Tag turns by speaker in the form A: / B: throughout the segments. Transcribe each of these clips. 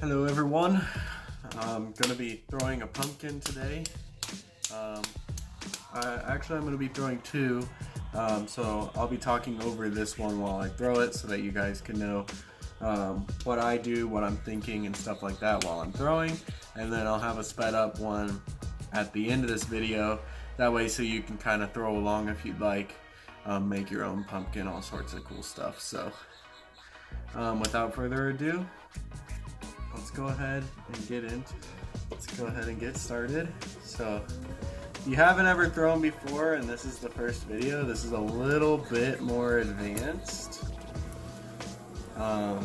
A: Hello everyone, I'm going to be throwing a pumpkin today. I'm going to be throwing two, so I'll be talking over this one while I throw it so that you guys can know what I do, what I'm thinking and stuff like that while I'm throwing, and then I'll have a sped up one at the end of this video, that way so you can kind of throw along if you'd like, make your own pumpkin, all sorts of cool stuff. So without further ado, let's go ahead and get started. So if you haven't ever thrown before and this is the first video, this is a little bit more advanced. And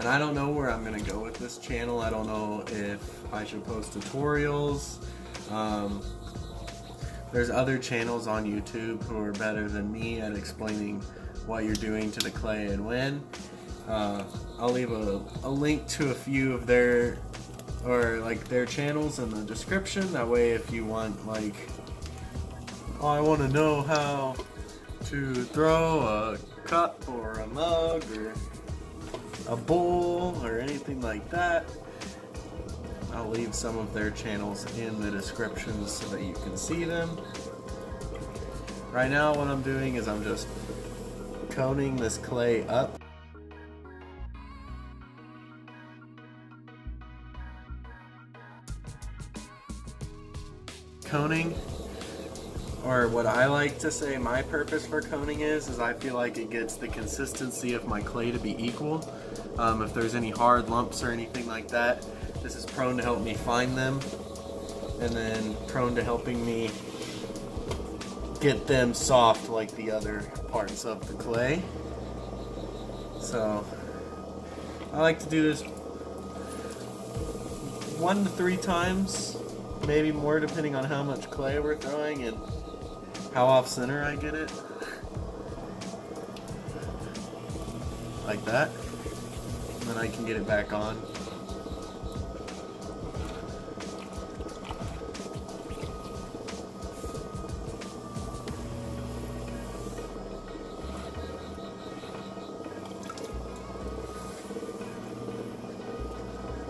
A: I don't know where I'm gonna go with this channel. I don't know if I should post tutorials. There's other channels on YouTube who are better than me at explaining what you're doing to the clay and when. I'll leave a link to a few of their channels in the description. That way if you want, like, oh, I want to know how to throw a cup or a mug or a bowl or anything like that, I'll leave some of their channels in the description so that you can see them. Right now what I'm doing is I'm just coning this clay up. Coning, or what I like to say my purpose for coning is I feel like it gets the consistency of my clay to be equal. If there's any hard lumps or anything like that, this is prone to help me find them, and then prone to helping me get them soft like the other parts of the clay. So I like to do this 1 to 3 times, maybe more depending on how much clay we're throwing and how off center I get it. Like that. And then I can get it back on.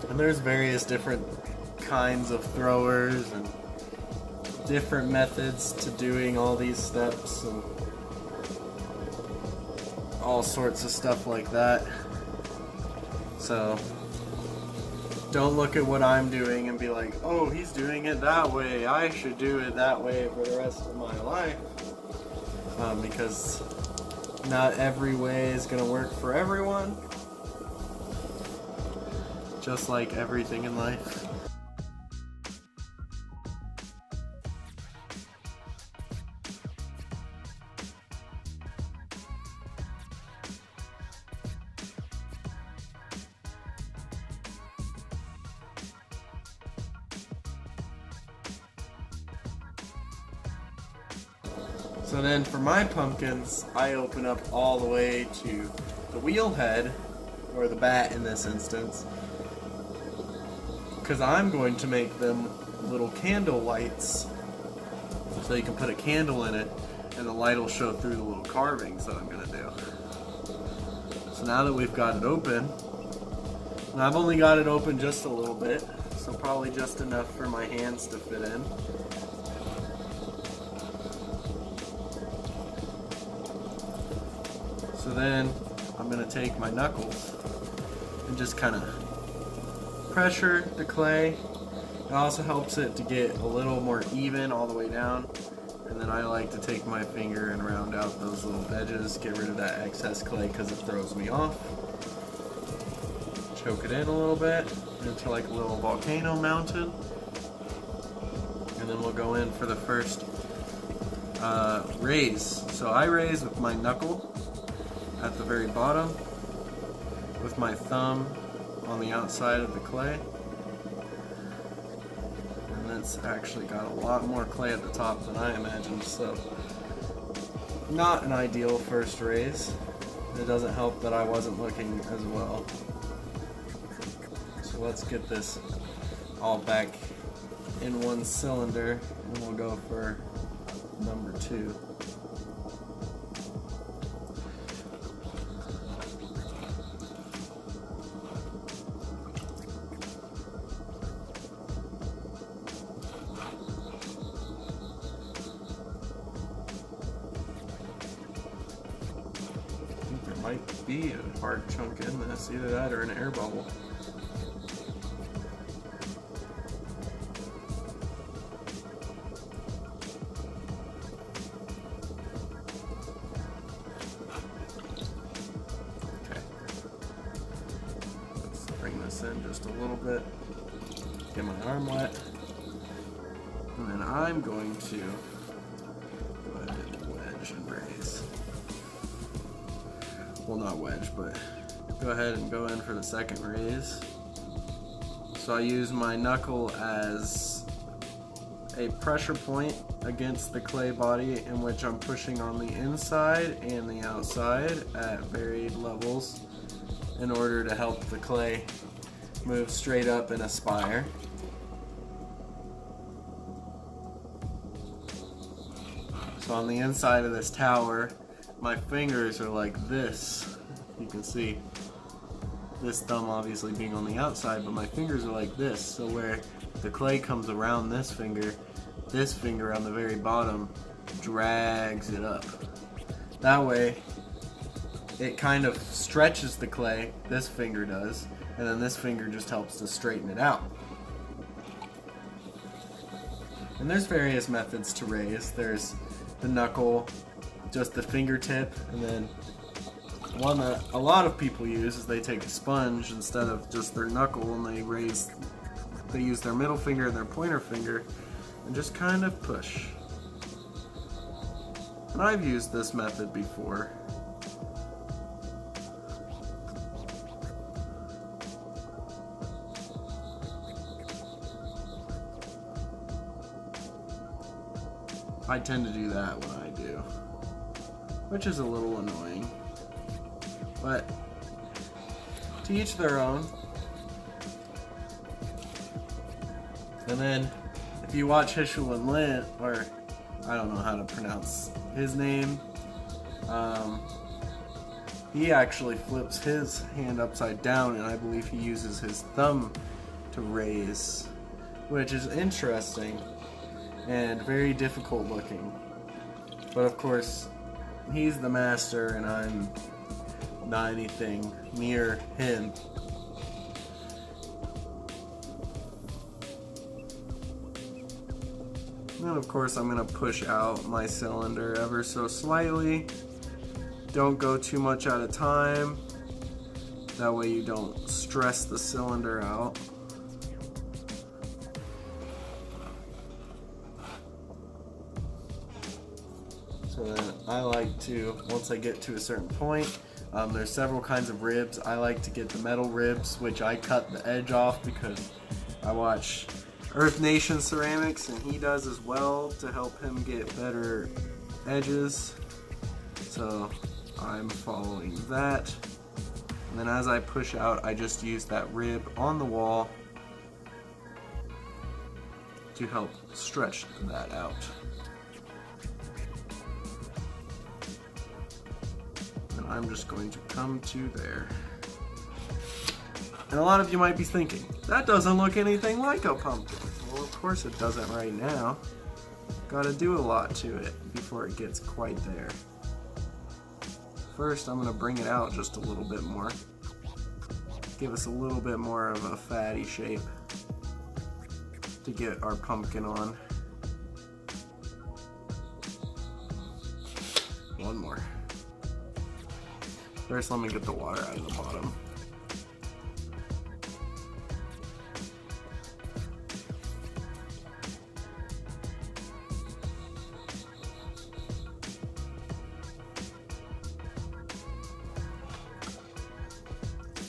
A: And there's various different kinds of throwers and different methods to doing all these steps and all sorts of stuff like that. So don't look at what I'm doing and be like, oh, he's doing it that way, I should do it that way for the rest of my life, because not every way is going to work for everyone, just like everything in life. So then for my pumpkins, I open up all the way to the wheel head, or the bat in this instance, because I'm going to make them little candle lights, so you can put a candle in it and the light will show through the little carvings that I'm going to do. So now that we've got it open, and I've only got it open just a little bit, so probably just enough for my hands to fit in. So then I'm going to take my knuckles and just kind of pressure the clay. It also helps it to get a little more even all the way down. And then I like to take my finger and round out those little edges, get rid of that excess clay because it throws me off. Choke it in a little bit into like a little volcano mountain. And then we'll go in for the first raise. So I raise with my knuckle at the very bottom, with my thumb on the outside of the clay. And that's actually got a lot more clay at the top than I imagined, so not an ideal first raise. It doesn't help that I wasn't looking as well. So let's get this all back in one cylinder and we'll go for number 2. must be a hard chunk in this, either that or an air bubble. Okay. Let's bring this in just a little bit. Get my arm wet. And then I'm going to go ahead and wedge and raise. Well, not wedge, but go ahead and go in for the second raise. So I use my knuckle as a pressure point against the clay body in which I'm pushing on the inside and the outside at varied levels in order to help the clay move straight up and aspire. So on the inside of this tower, my fingers are like this. You can see this thumb obviously being on the outside, but my fingers are like this. So where the clay comes around this finger on the very bottom drags it up. That way, it kind of stretches the clay, this finger does, and then this finger just helps to straighten it out. And there's various methods to raise. There's the knuckle, just the fingertip, and then one that a lot of people use is they take a sponge instead of just their knuckle and they use their middle finger and their pointer finger and just kind of push. And I've used this method before. I tend to do that when I do, which is a little annoying, but to each their own. And then if you watch Hishul and Lint, or I don't know how to pronounce his name, he actually flips his hand upside down, and I believe he uses his thumb to raise, which is interesting and very difficult looking. But of course, he's the master and I'm not anything near him. And then of course I'm going to push out my cylinder ever so slightly. Don't go too much at a time. That way you don't stress the cylinder out. So then I like to, once I get to a certain point, there's several kinds of ribs. I like to get the metal ribs, which I cut the edge off because I watch Earth Nation Ceramics and he does as well to help him get better edges. So I'm following that. And then as I push out, I just use that rib on the wall to help stretch that out. I'm just going to come to there. And a lot of you might be thinking, that doesn't look anything like a pumpkin. Well, of course it doesn't right now. Gotta do a lot to it before it gets quite there. First, I'm gonna bring it out just a little bit more. Give us a little bit more of a fatty shape to get our pumpkin on. One more. First, let me get the water out of the bottom.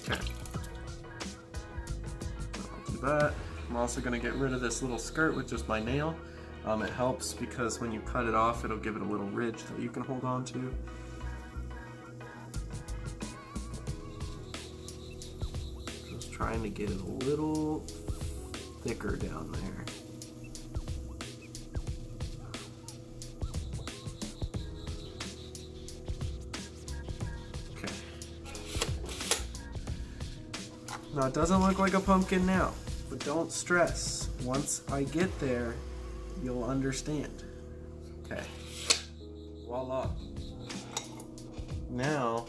A: Okay. I'll do that. I'm also going to get rid of this little skirt with just my nail. It helps because when you cut it off, it'll give it a little ridge that you can hold on to. Trying to get it a little thicker down there. Okay. Now it doesn't look like a pumpkin now, but don't stress. Once I get there, you'll understand. Okay. Voila. Now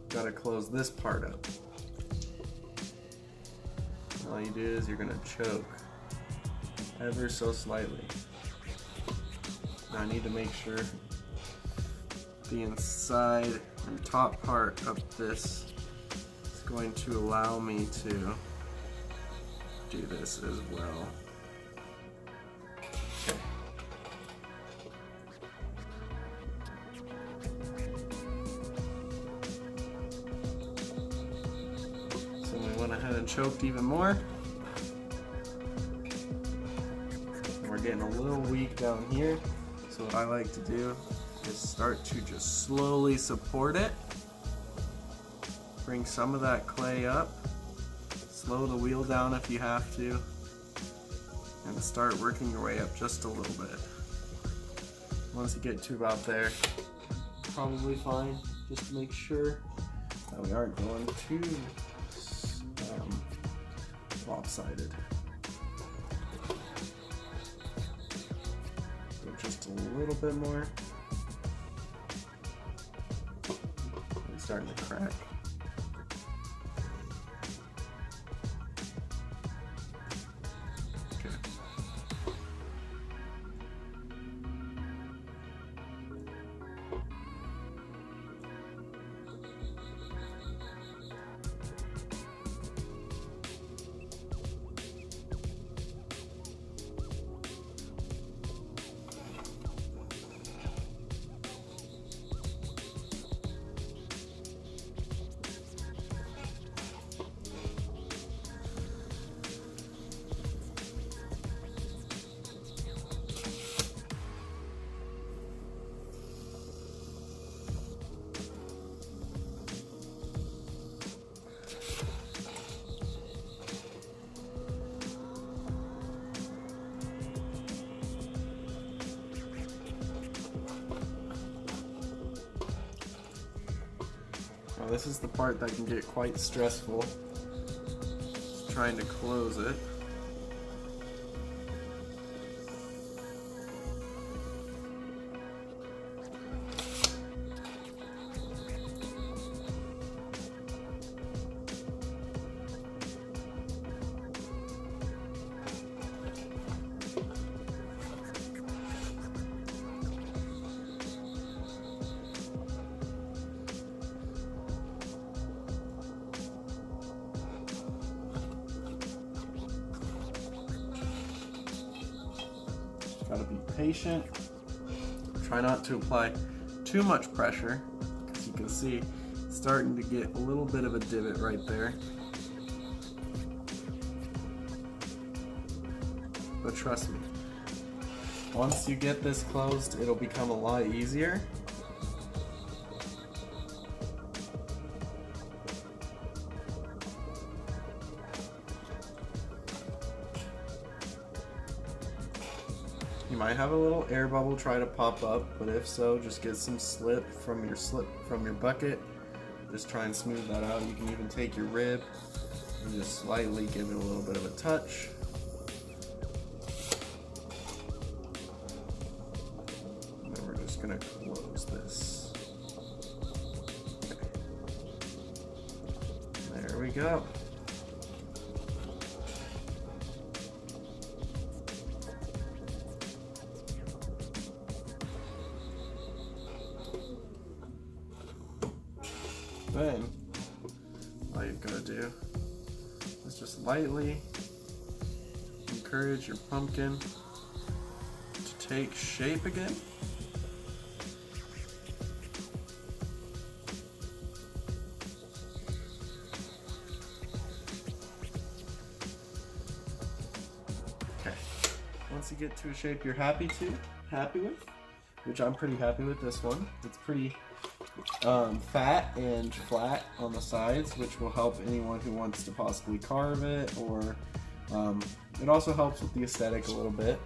A: gotta close this part up. All you do is you're gonna choke ever so slightly. Now I need to make sure the inside and top part of this is going to allow me to do this as well. Okay. So we went ahead and choked even more. We're getting a little weak down here. So what I like to do is start to just slowly support it. Bring some of that clay up. Slow the wheel down if you have to. And start working your way up just a little bit. Once you get to about there, probably fine. Just to make sure that we aren't going too lopsided. Go just a little bit more. It's starting to crack. Now this is the part that can get quite stressful, just trying to close it. Gotta be patient. Try not to apply too much pressure, because you can see it's starting to get a little bit of a divot right there. But trust me, once you get this closed, it'll become a lot easier. You might have a little air bubble try to pop up, but if so, just get some slip from your bucket. Just try and smooth that out. You can even take your rib and just slightly give it a little bit of a touch. And then we're just gonna close this. Okay. There we go. Then, all you've got to do is just lightly encourage your pumpkin to take shape again. Okay, once you get to a shape you're happy with, which I'm pretty happy with this one. It's pretty fat and flat on the sides, which will help anyone who wants to possibly carve it, or it also helps with the aesthetic a little bit.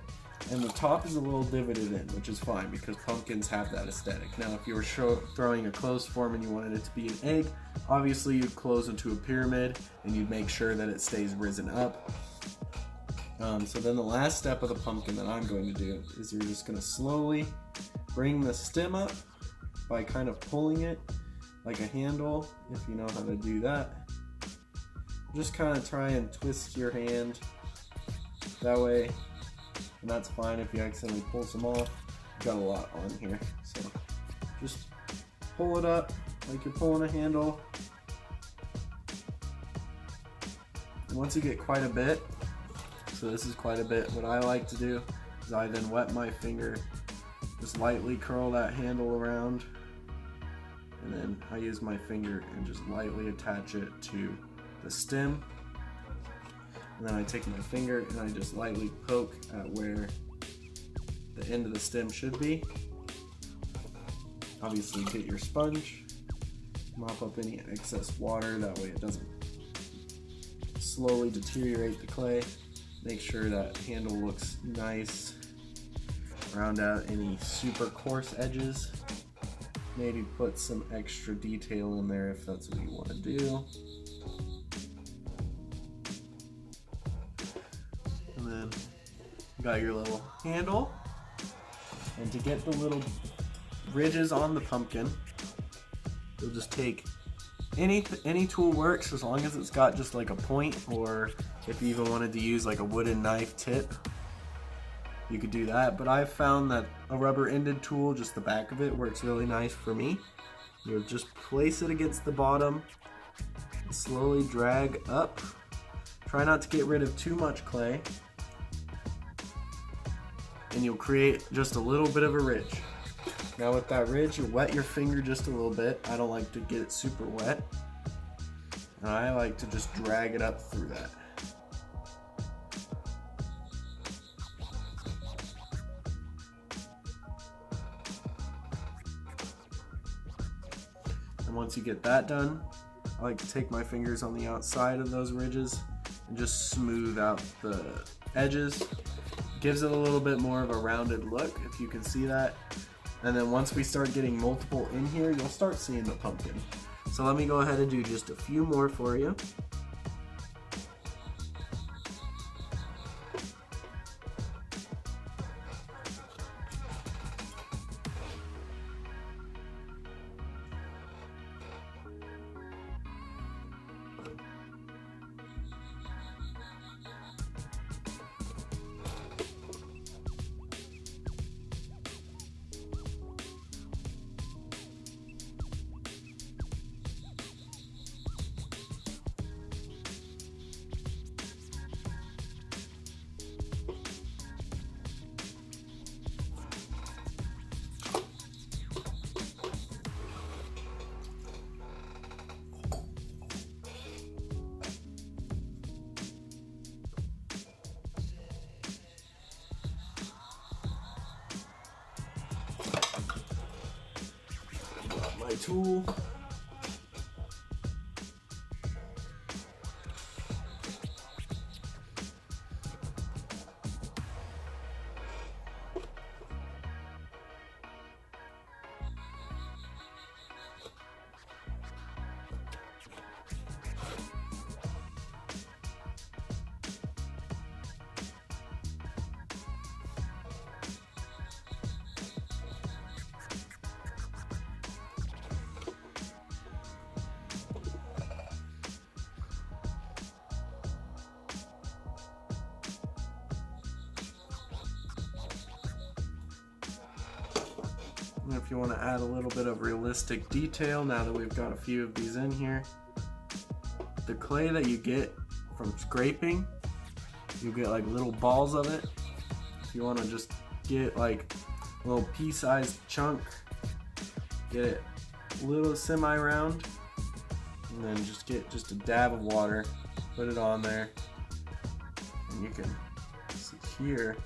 A: And the top is a little divoted in, which is fine because pumpkins have that aesthetic. Now if you were throwing a closed form and you wanted it to be an egg, obviously you'd close into a pyramid and you'd make sure that it stays risen up. So then the last step of the pumpkin that I'm going to do is you're just going to slowly bring the stem up by kind of pulling it like a handle, if you know how to do that. Just kind of try and twist your hand that way, and that's fine if you accidentally pull some off. You've got a lot on here, so just pull it up like you're pulling a handle. And once you get quite a bit, so this is quite a bit, what I like to do is I then wet my finger, just lightly curl that handle around, and then I use my finger and just lightly attach it to the stem. And then I take my finger and I just lightly poke at where the end of the stem should be. Obviously get your sponge, mop up any excess water, that way it doesn't slowly deteriorate the clay. Make sure that handle looks nice. Round out any super coarse edges. Maybe put some extra detail in there if that's what you want to do. And then you got your little handle. And to get the little ridges on the pumpkin, you'll just take any tool works, as long as it's got just like a point, or if you even wanted to use like a wooden knife tip, you could do that. But I've found that a rubber-ended tool, just the back of it, works really nice for me. You'll just place it against the bottom, and slowly drag up. Try not to get rid of too much clay, and you'll create just a little bit of a ridge. Now with that ridge, you wet your finger just a little bit. I don't like to get it super wet, and I like to just drag it up through that. And once you get that done, I like to take my fingers on the outside of those ridges and just smooth out the edges. Gives it a little bit more of a rounded look, if you can see that. And then once we start getting multiple in here, you'll start seeing the pumpkin. So let me go ahead and do just a few more for you. My tool. And if you want to add a little bit of realistic detail, now that we've got a few of these in here, the clay that you get from scraping, you'll get like little balls of it. If you want to just get like a little pea-sized chunk, get it a little semi-round, and then just get just a dab of water, put it on there, and you can secure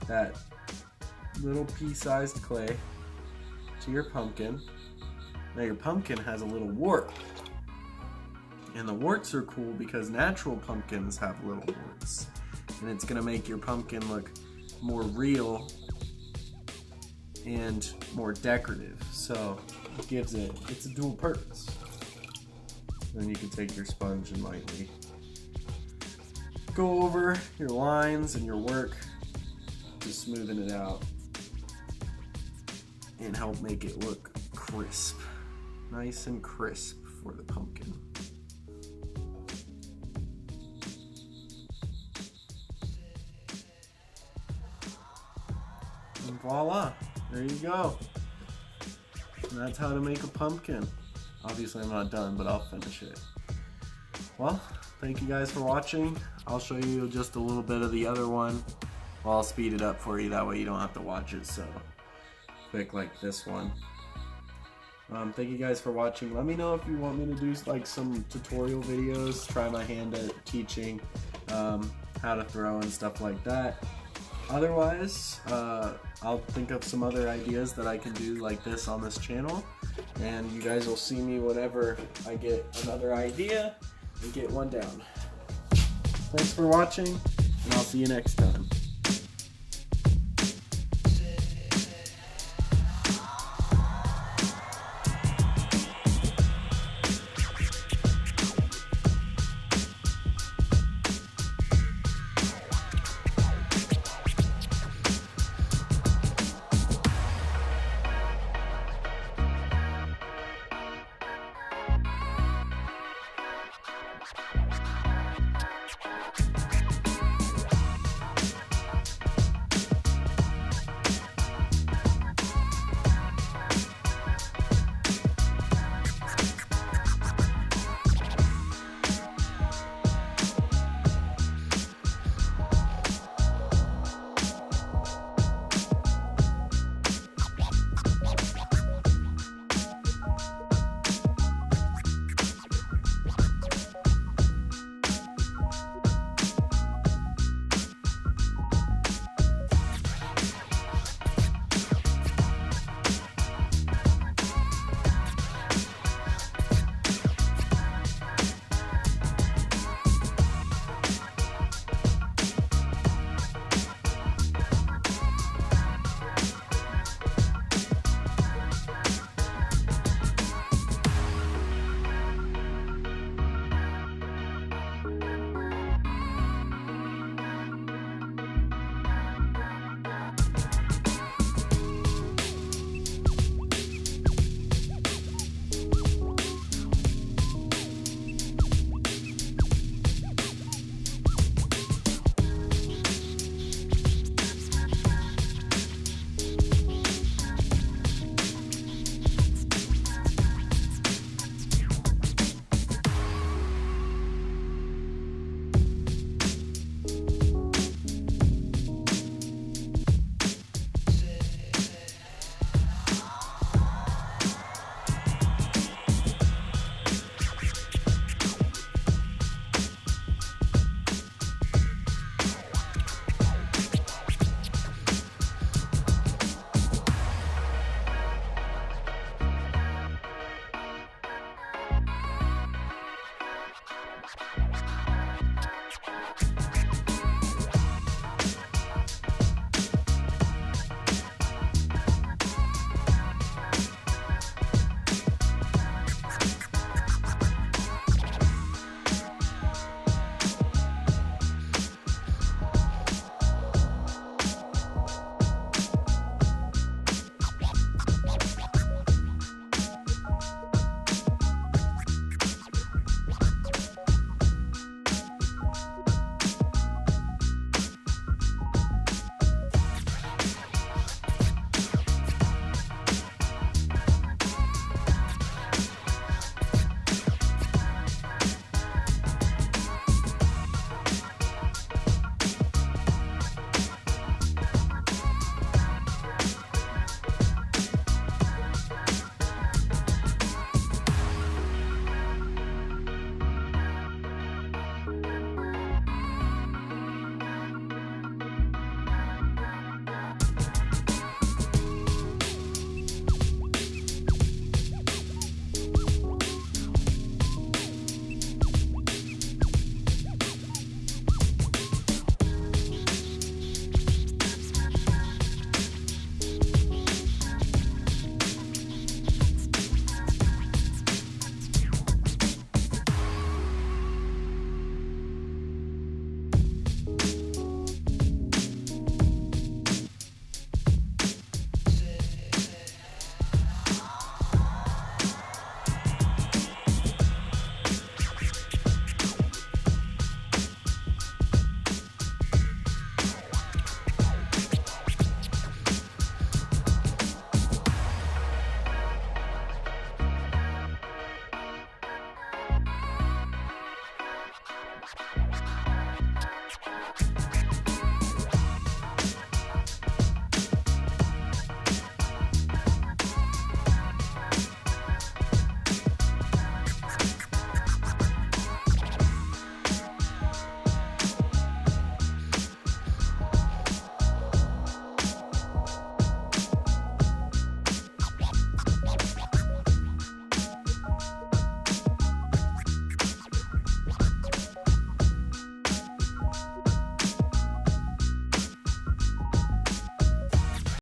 A: that little pea-sized clay to your pumpkin. Now your pumpkin has a little wart, and the warts are cool because natural pumpkins have little warts, and it's gonna make your pumpkin look more real and more decorative. So it gives it's a dual purpose. Then you can take your sponge and lightly go over your lines and your work, just smoothing it out and help make it look crisp. nice and crisp for the pumpkin. And voila, there you go. And that's how to make a pumpkin. Obviously I'm not done, but I'll finish it. Well, thank you guys for watching. I'll show you just a little bit of the other one. Well, I'll speed it up for you, that way you don't have to watch it so quick like this one. Thank you guys for watching. Let me know if you want me to do like some tutorial videos, try my hand at teaching how to throw and stuff like that. Otherwise, I'll think of some other ideas that I can do like this on this channel, and you guys will see me whenever I get another idea and get one down. Thanks for watching, and I'll see you next time.